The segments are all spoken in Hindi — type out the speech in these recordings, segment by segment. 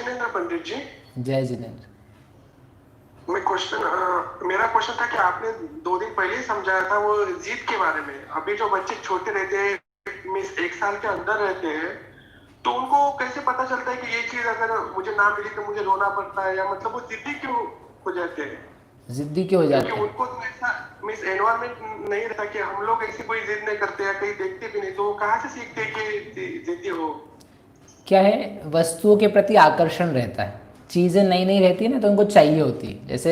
जिनेंद्र पंडित जी। जय जिनेंद्र। मेरा क्वेश्चन था कि आपने 2 दिन पहले ही समझाया था वो जिद के बारे में। अभी जो बच्चे छोटे रहते हैं, मीन्स 1 साल के अंदर रहते हैं, तो उनको कैसे पता चलता है कि ये चीज अगर मुझे ना मिली तो मुझे रोना पड़ता है, या मतलब वो जिद्दी क्यों हो जाते हैं? ज़िद्दी क्यों हो क्योंकि जाते हैं? उनको तो ऐसा मीन्स एनवायरमेंट नहीं रहता कि हम लोग ऐसी कोई जिद नहीं करते या कहीं देखते भी नहीं, तो वो कहाँ से सीखते हैं कि जिद्दी हो? क्या है, वस्तुओं के प्रति आकर्षण रहता है। चीज़ें नई नई रहती है ना, तो उनको चाहिए होती है। जैसे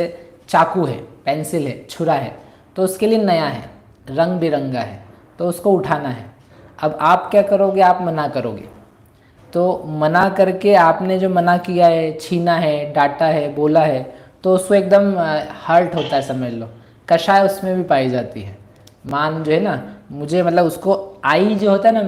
चाकू है, पेंसिल है, छुरा है, तो उसके लिए नया है, रंग बिरंगा है, तो उसको उठाना है। अब आप क्या करोगे? आप मना करोगे। तो मना करके आपने जो मना किया है, छीना है, डांटा है, बोला है, तो उसको एकदम हर्ट होता है, समझ लो। कषाय उसमें भी पाई जाती है। मान जो है ना, मुझे मतलब उसको आई जो होता है ना,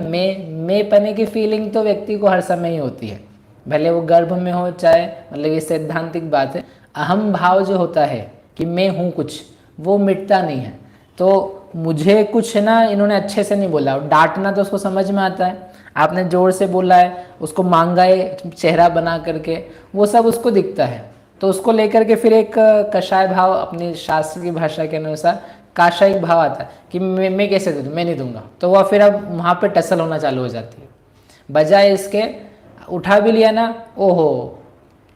मैं पने की फीलिंग तो व्यक्ति को हर समय ही होती है, भले वो गर्भ में हो चाहे, मतलब ये सैद्धांतिक बात है। अहम भाव जो होता है कि मैं हूँ कुछ, वो मिटता नहीं है। तो मुझे कुछ है ना, इन्होंने अच्छे से नहीं बोला, डांटना तो उसको समझ में आता है। आपने ज़ोर से बोला है, उसको मांगा है चेहरा बना करके, वो सब उसको दिखता है। तो उसको लेकर के फिर एक कषाय भाव, अपनी शास्त्र की भाषा के अनुसार काशायिक भाव आता है कि मैं कैसे दे दूँ, मैं नहीं दूंगा। तो वह फिर अब वहाँ पे टसल होना चालू हो जाती है। बजाय इसके, उठा भी लिया ना, ओहो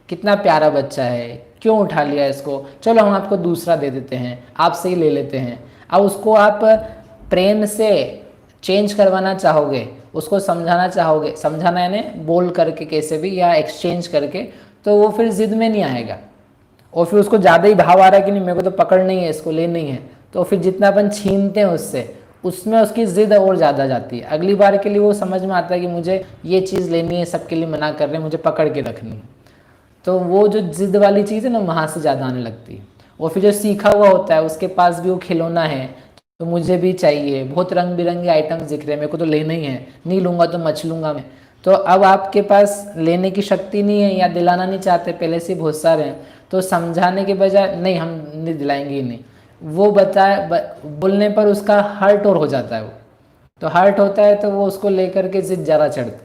कितना प्यारा बच्चा है, क्यों उठा लिया इसको, चलो हम आपको दूसरा दे देते हैं, आपसे ही ले लेते हैं। अब उसको आप प्रेम से चेंज करवाना चाहोगे, उसको समझाना चाहोगे, समझाना यानी बोल करके कैसे भी, या एक्सचेंज करके, तो वो फिर जिद में नहीं आएगा। और फिर उसको ज़्यादा ही भाव आ रहा है कि नहीं मेरे को तो पकड़ नहीं है, इसको लेनी है, तो फिर जितना अपन छीनते हैं उससे, उसमें उसकी ज़िद और ज़्यादा जाती है। अगली बार के लिए वो समझ में आता है कि मुझे ये चीज़ लेनी है, सबके लिए मना कर रहे हैं, मुझे पकड़ के रखनी है। तो वो जो जिद वाली चीज़ है ना, वहाँ से ज़्यादा आने लगती है। और फिर जो सीखा हुआ होता है, उसके पास भी वो खिलौना है, तो मुझे भी चाहिए, बहुत रंग बिरंगे आइटम्स दिख रहे हैं, मेरे को तो लेना ही है, नहीं लूँगा तो मच लूँगा मैं। तो अब आपके पास लेने की शक्ति नहीं है, या दिलाना नहीं चाहते, पहले से बहुत सारे हैं, तो समझाने के बजाय नहीं हम नहीं दिलाएंगे ही नहीं, वो बोलने पर उसका हर्ट और हो जाता है। वो तो हर्ट होता है, तो वो उसको लेकर के जिद ज़्यादा चढ़ती है।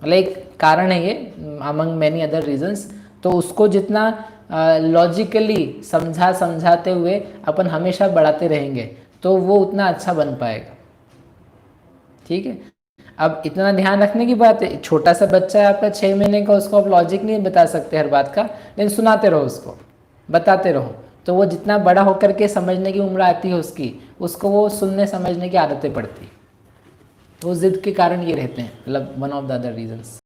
मतलब एक कारण है ये, अमंग मैनी अदर रीजंस। तो उसको जितना लॉजिकली समझाते हुए अपन हमेशा बढ़ाते रहेंगे, तो वो उतना अच्छा बन पाएगा। ठीक है। अब इतना ध्यान रखने की बात है, छोटा सा बच्चा है आपका 6 महीने का, उसको आप लॉजिक नहीं बता सकते हर बात का, लेकिन सुनाते रहो उसको, बताते रहो, तो वो जितना बड़ा होकर के समझने की उम्र आती है उसकी, उसको वो सुनने समझने की आदतें पड़ती है। तो जिद के कारण ये रहते हैं, मतलब one of the other reasons.